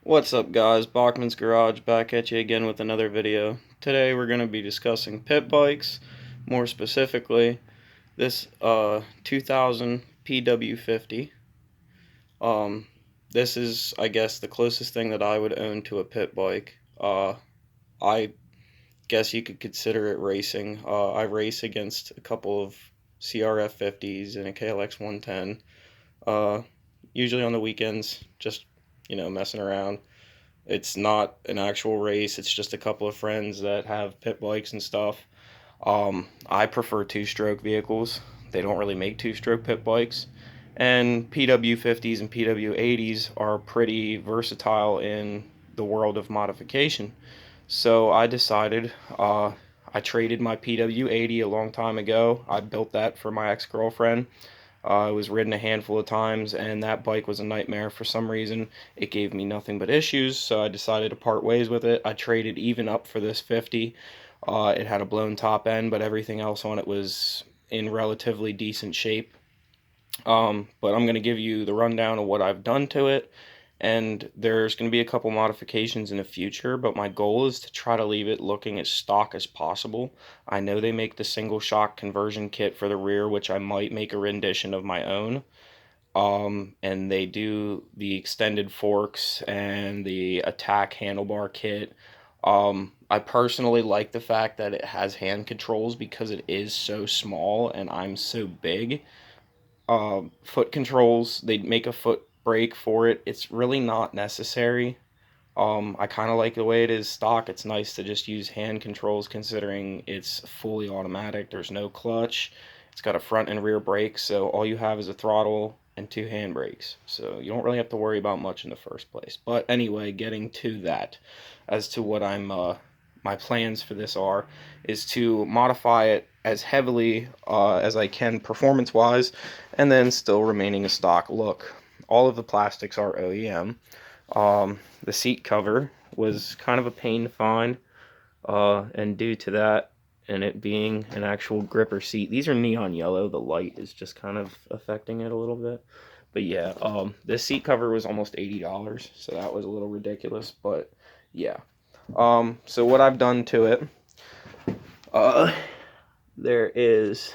What's up guys, Bachman's Garage back at you again with another video. Today we're going to be discussing pit bikes, more specifically this 2000 PW50. Um, this is, I guess, the closest thing that I would own to a pit bike. I guess you could consider it racing. I race against a couple of CRF 50s and a KLX 110, usually on the weekends, just, messing around. It's not an actual race. It's just a couple of friends that have pit bikes and stuff. I prefer two-stroke vehicles. They don't really make two-stroke pit bikes. And PW50s and PW80s are pretty versatile in the world of modification. So I decided, I traded my PW80 a long time ago. I built that for my ex-girlfriend. It was ridden a handful of times, and that bike was a nightmare for some reason. It gave me nothing but issues, so I decided to part ways with it. I traded even up for this 50. It had a blown top end, but everything else on it was in relatively decent shape. But I'm going to give you the rundown of what I've done to it, and there's going to be a couple modifications in the future, but my goal is to try to leave it looking as stock as possible. I know they make the single shock conversion kit for the rear, which I might make a rendition of my own. And they do the extended forks and the attack handlebar kit. I personally like the fact that it has hand controls because it is so small and I'm so big. Foot controls, they make a foot brake for it. It's really not necessary. I kind of like the way it is stock. It's nice to just use hand controls considering it's fully automatic. There's no clutch. It's got a front and rear brake, so all you have is a throttle and two hand brakes. So you don't really have to worry about much in the first place. But anyway, getting to that, as to what my plans for this is to modify it as heavily as I can performance-wise, and then still remaining a stock look. All of the plastics are OEM. The seat cover was kind of a pain to find, and due to that, and it being an actual gripper seat, these are neon yellow, the light is just kind of affecting it a little bit. But yeah, this seat cover was almost $80, so that was a little ridiculous, but yeah. So what I've done to it, there is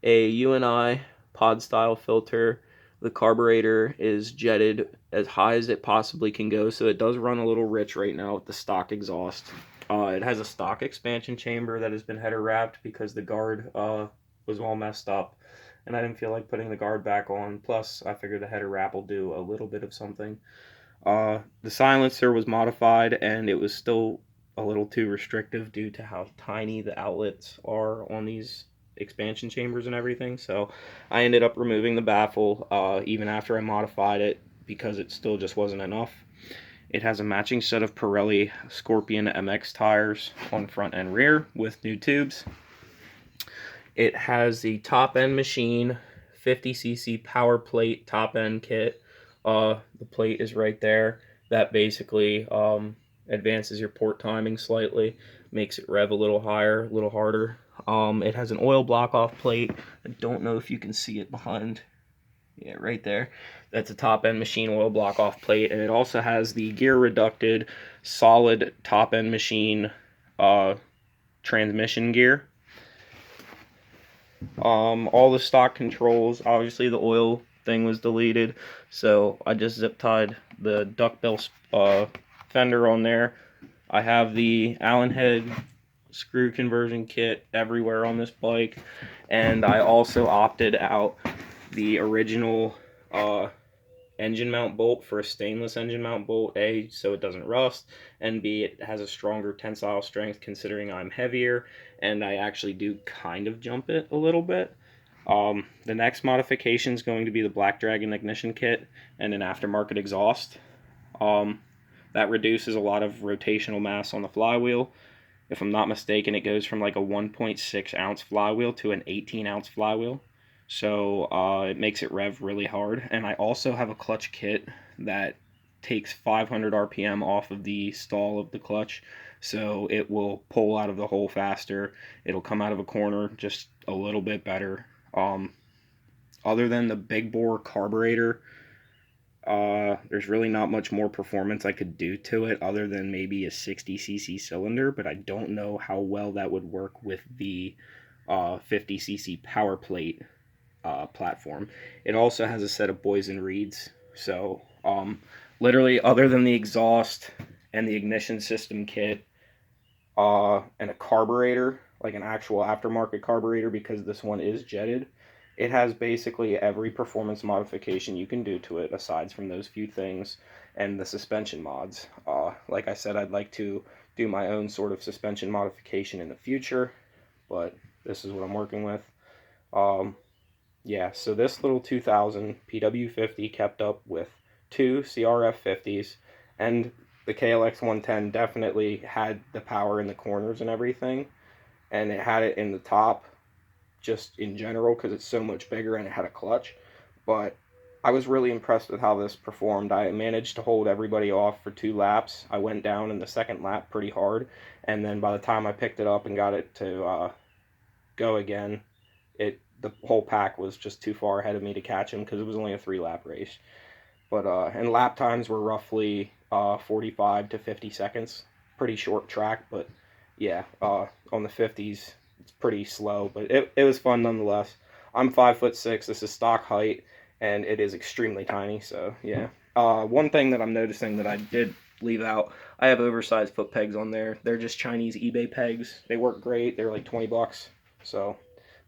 a UNI pod style filter. The carburetor is jetted as high as it possibly can go, so it does run a little rich right now with the stock exhaust. It has a stock expansion chamber that has been header wrapped because the guard was all messed up, and I didn't feel like putting the guard back on. Plus, I figured the header wrap will do a little bit of something. The silencer was modified, and it was still a little too restrictive due to how tiny the outlets are on these expansion chambers and everything. So I ended up removing the baffle even after I modified it because it still just wasn't enough. It has a matching set of Pirelli Scorpion MX tires on front and rear with new tubes. It has the top end machine 50cc power plate top end kit. The plate is right there. That basically advances your port timing slightly, makes it rev a little higher, a little harder. It has an oil block off plate. I don't know if you can see it behind. Yeah, right there. That's a top end machine oil block off plate, and it also has the gear reducted solid top end machine transmission gear. All the stock controls, obviously the oil thing was deleted, so I just zip tied the duckbill fender on there. I have the Allen head screw conversion kit everywhere on this bike, and I also opted out the original engine mount bolt for a stainless engine mount bolt, A, so it doesn't rust, and B, it has a stronger tensile strength considering I'm heavier and I actually do kind of jump it a little bit. The next modification is going to be the Black Dragon ignition kit and an aftermarket exhaust. That reduces a lot of rotational mass on the flywheel. If I'm not mistaken, it goes from like a 1.6 ounce flywheel to an 18 ounce flywheel. So it makes it rev really hard. And I also have a clutch kit that takes 500 RPM off of the stall of the clutch. So it will pull out of the hole faster. It'll come out of a corner just a little bit better. Other than the big bore carburetor, There's really not much more performance I could do to it other than maybe a 60cc cylinder, but I don't know how well that would work with the 50cc power plate platform. It also has a set of boys and reeds, so literally other than the exhaust and the ignition system kit and a carburetor, like an actual aftermarket carburetor, because this one is jetted, it has basically every performance modification you can do to it aside from those few things and the suspension mods. Like I said, I'd like to do my own sort of suspension modification in the future, but this is what I'm working with. Yeah, so this little 2000 PW50 kept up with two CRF50s, and the KLX 110 definitely had the power in the corners and everything, and it had it in the top just in general because it's so much bigger and it had a clutch. But I was really impressed with how this performed. I managed to hold everybody off for 2 laps. I went down in the second lap pretty hard, and then by the time I picked it up and got it to go again, the whole pack was just too far ahead of me to catch him because it was only a 3 lap race. But and lap times were roughly 45 to 50 seconds. Pretty short track, but yeah, on the 50s it's pretty slow, but it was fun nonetheless. I'm 5'6". This is stock height, and it is extremely tiny. So yeah. One thing that I'm noticing that I did leave out, I have oversized foot pegs on there. They're just Chinese eBay pegs. They work great. They're like 20 bucks. So,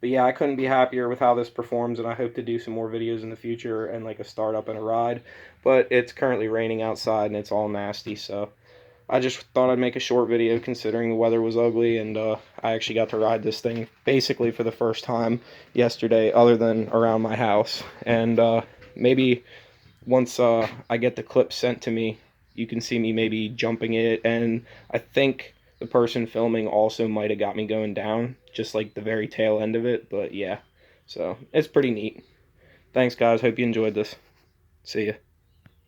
but yeah, I couldn't be happier with how this performs, and I hope to do some more videos in the future and like a startup and a ride. But it's currently raining outside and it's all nasty, so I just thought I'd make a short video considering the weather was ugly, and I actually got to ride this thing basically for the first time yesterday other than around my house. And maybe once I get the clip sent to me, you can see me maybe jumping it, and I think the person filming also might have got me going down, just like the very tail end of it, but yeah. So, it's pretty neat. Thanks, guys. Hope you enjoyed this. See ya.